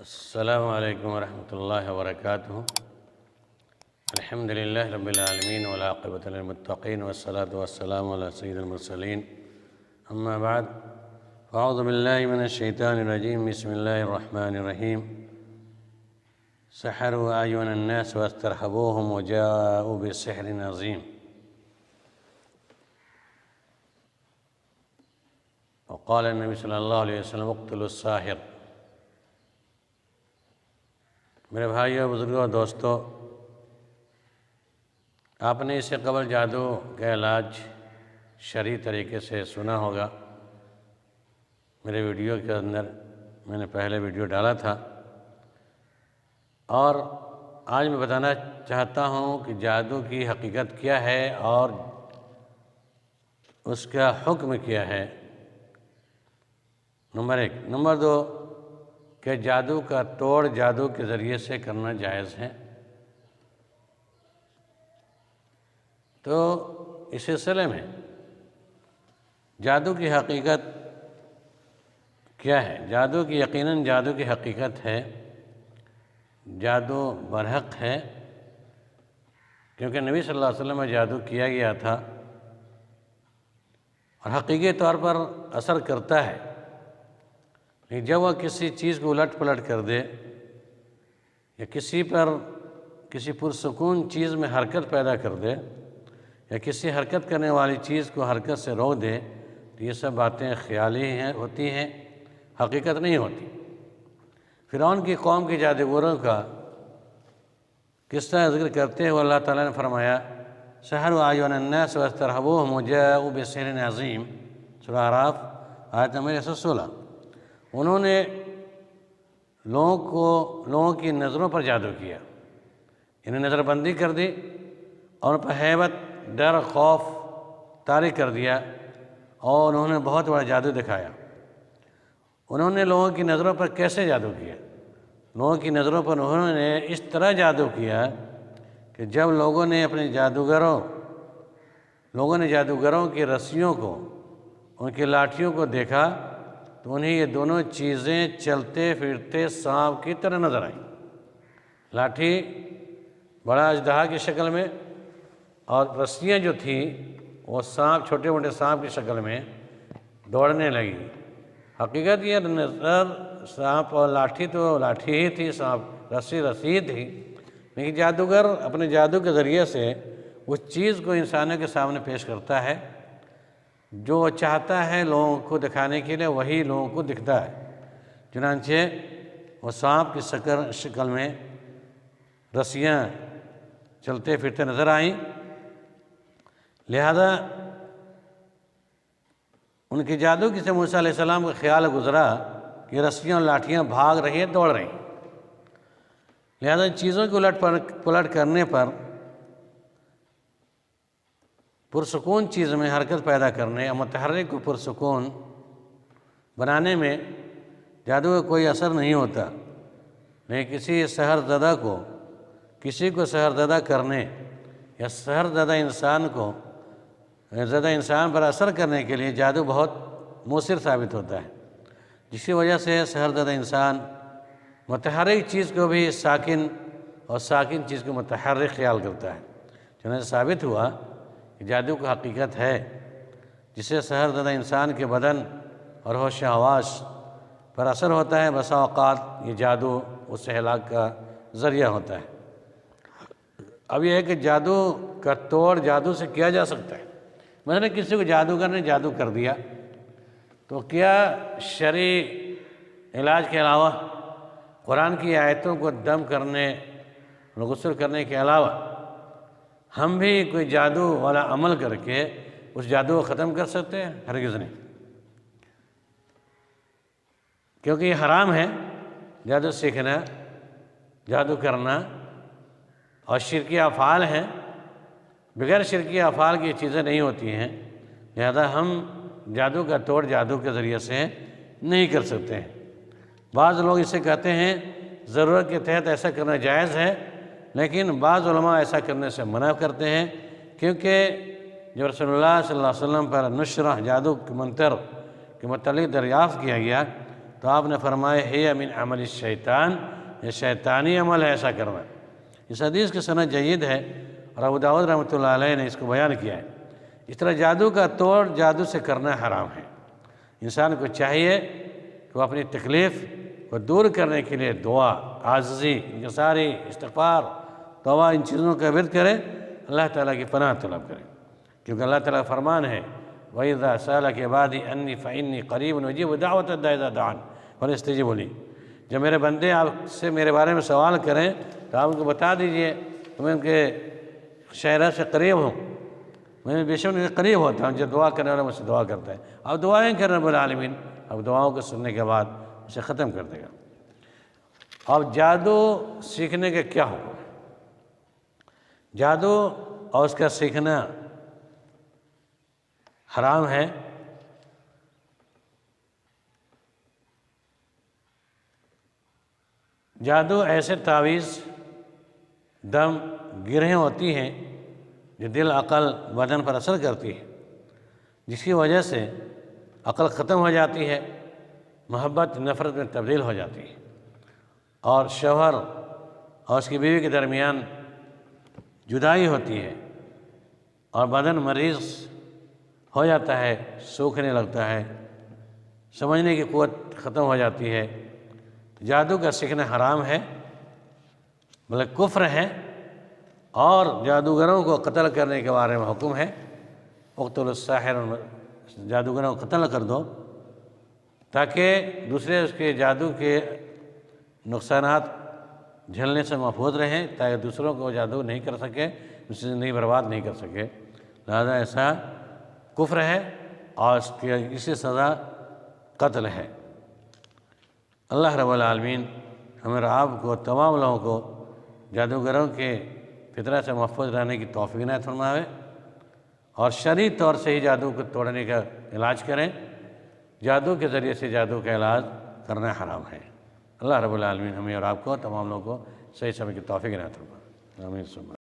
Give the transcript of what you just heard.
السلام علیکم ورحمۃ اللہ وبرکاتہ۔ الحمد للہ رب العالمین والعاقبۃ للمتقین والصلاة والسلام علی سید المرسلین، اما بعد فاعوذ باللہ من الشیطان الرجیم، بسم اللہ الرحمن الرحیم۔ سحروا اعین الناس واسترهبوهم وجاءوا بسحر عظیم۔ وقال النبی صلی اللہ علیہ وسلم اقتلوا الساحر۔ میرے بھائیوں، بزرگوں، دوستو، آپ نے اس سے قبل جادو کا علاج شرعی طریقے سے سنا ہوگا۔ میرے ویڈیو کے اندر میں نے پہلے ویڈیو ڈالا تھا، اور آج میں بتانا چاہتا ہوں کہ جادو کی حقیقت کیا ہے اور اس کا حکم کیا ہے، نمبر 1۔ نمبر 2 کہ جادو کا توڑ جادو کے ذریعے سے کرنا جائز ہے۔ تو اس سلسلے میں جادو کی حقیقت کیا ہے؟ جادو کی یقیناً جادو کی حقیقت ہے، جادو برحق ہے، کیونکہ نبی صلی اللہ علیہ وسلم میں جادو کیا گیا تھا اور حقیقی طور پر اثر کرتا ہے۔ لیکن جب وہ کسی چیز کو الٹ پلٹ کر دے یا کسی پرسکون چیز میں حرکت پیدا کر دے یا کسی حرکت کرنے والی چیز کو حرکت سے روک دے، تو یہ سب باتیں خیالی ہوتی ہیں، حقیقت نہیں ہوتی۔ فرعون کی قوم کے جادوگروں کا قصہ ذکر کرتے ہوئے اللہ تعالیٰ نے فرمایا سحروا اعین الناس واسترهبوهم وجاءوا بسحر عظیم، سورہ اعراف آیت نمبر 116۔ انہوں نے لوگوں کی نظروں پر جادو کیا، انہیں نظر بندی کر دی اور ان پر ہیبت، ڈر، خوف طاری کر دیا، اور انہوں نے بہت بڑا جادو دکھایا۔ انہوں نے لوگوں کی نظروں پر کیسے جادو کیا؟ لوگوں کی نظروں پر انہوں نے اس طرح جادو کیا کہ جب لوگوں نے جادوگروں کی رسیوں کو، ان کی لاٹھیوں کو دیکھا تو انہیں یہ دونوں چیزیں چلتے پھرتے سانپ کی طرح نظر آئیں۔ لاٹھی بڑا اژدہا کی شکل میں اور رسیاں جو تھیں وہ چھوٹے موٹے سانپ کی شکل میں دوڑنے لگی۔ حقیقت یہ نظر سانپ اور لاٹھی تو لاٹھی ہی تھی، سانپ رسی تھی، لیکن جادوگر اپنے جادو کے ذریعے سے اس چیز کو انسانوں کے سامنے پیش کرتا ہے جو وہ چاہتا ہے لوگوں کو دکھانے کے لیے، وہی لوگوں کو دکھتا ہے۔ چنانچہ وہ سانپ کی شکل میں رسیاں چلتے پھرتے نظر آئیں، لہذا ان کی جادو کی سے موسیٰ علیہ السلام کا خیال گزرا کہ رسیاں اور لاٹھیاں بھاگ رہی ہیں، دوڑ رہی ہیں، لہذا ان چیزوں کو الٹ پلٹ کرنے پر پرسکون چیز میں حرکت پیدا کرنے اور متحرک کو پرسکون بنانے میں جادو کا کوئی اثر نہیں ہوتا، لیکن کسی کو سحر زدہ کرنے یا سحر زدہ انسان پر اثر کرنے کے لیے جادو بہت مؤثر ثابت ہوتا ہے، جس کی وجہ سے سحر زدہ انسان متحرک چیز کو بھی ساکن اور ساکن چیز کو متحرک خیال کرتا ہے۔ چنانچہ ثابت ہوا کہ جادو کا حقیقت ہے، جس سے سحر زدہ انسان کے بدن اور ہوش و حواس پر اثر ہوتا ہے۔ بسا اوقات یہ جادو اس ہلاک کا ذریعہ ہوتا ہے۔ اب یہ ہے کہ جادو کا توڑ جادو سے کیا جا سکتا ہے۔ مثلا کسی کو جادوگر نے جادو کر دیا تو کیا شرعی علاج کے علاوہ، قرآن کی آیتوں کو دم کرنے اور غسل کرنے کے علاوہ ہم بھی کوئی جادو والا عمل کر کے اس جادو کو ختم کر سکتے ہیں؟ ہرگز نہیں، کیونکہ یہ حرام ہے جادو سیکھنا، جادو کرنا، اور شرکی افعال ہیں۔ بغیر شرکی افعال کی چیزیں نہیں ہوتی ہیں، لہذا ہم جادو کا توڑ جادو کے ذریعے سے نہیں کر سکتے ہیں۔ بعض لوگ اسے کہتے ہیں ضرورت کے تحت ایسا کرنا جائز ہے، لیکن بعض علماء ایسا کرنے سے منع کرتے ہیں، کیونکہ جب رسول اللہ صلی اللہ علیہ وسلم پر نشرہ جادو کے منتر کے متعلق دریافت کیا گیا تو تو آپ نے فرمایا ہے من عمل الشیطان، یہ شیطانی عمل ہے ایسا کرنا۔ اس حدیث کی سند جید ہے اور ابو داؤد رحمۃ اللہ علیہ نے اس کو بیان کیا ہے۔ اس طرح جادو کا توڑ جادو سے کرنا حرام ہے۔ انسان کو چاہیے کہ وہ اپنی تکلیف کو دور کرنے کے لیے دعا، عاجزی، انکساری، استغفار، توبہ، ان چیزوں کا ورد کرے، اللہ تعالیٰ کی پناہ طلب کرے، کیونکہ اللہ تعالیٰ کا فرمان ہے وَإِذَا سَأَلَكَ عِبَادِي أَنِّي فَإِنِّي قَرِيبٌ أُجِيبُ دَعْوَةَ الدَّاعِ إِذَا دَعَانِ فَلْيَسْتَجِيبُوا لِي۔ جب میرے بندے آپ سے میرے بارے میں سوال کریں تو آپ ان کو بتا دیجئے کہ میں ان کے شہرہ سے قریب ہوں، میں بے شک ان کے قریب ہوتا ہوں، جو دعا کرنے والا مجھ سے دعا کرتا ہے۔ اب دعائیں کر رب العالمین، اب دعاؤں کو سننے کے بعد اسے ختم کر دے گا۔ اب جادو سیکھنے کے کیا حکم ہے؟ جادو اور اس کا سیکھنا حرام ہے۔ جادو ایسے تعویذ، دم، گرہیں ہوتی ہیں جو دل، عقل، بدن پر اثر کرتی ہے، جس کی وجہ سے عقل ختم ہو جاتی ہے، محبت نفرت میں تبدیل ہو جاتی ہے، اور شوہر اور اس کی بیوی کے درمیان جدائی ہوتی ہے، اور بدن مریض ہو جاتا ہے، سوکھنے لگتا ہے، سمجھنے کی قوت ختم ہو جاتی ہے۔ جادو کا سیکھنا حرام ہے، بلکہ کفر ہے، اور جادوگروں کو قتل کرنے کے بارے میں حکم ہے اقتلوا الساحر، جادوگروں کو قتل کر دو تاکہ دوسرے اس کے جادو کے نقصانات جھیلنے سے محفوظ رہیں، تاکہ دوسروں کو جادو نہیں کر سکے، اس سے زندگی برباد نہیں کر سکے۔ لہذا ایسا کفر ہے اور اس کی اسی سزا قتل ہے۔ اللہ رب العالمین ہمیں اور آپ کو، تمام لوگوں کو جادوگروں کے فتنہ سے محفوظ رہنے کی توفیق عنایت فرمائے، اور شرعی طور سے ہی جادو کو توڑنے کا علاج کریں۔ جادو کے ذریعے سے جادو کا علاج کرنا حرام ہے۔ اللہ رب العالمین ہمیں اور آپ کو، تمام لوگوں کو صحیح سمجھ کی توفیق عنایت فرمائے۔ آمین۔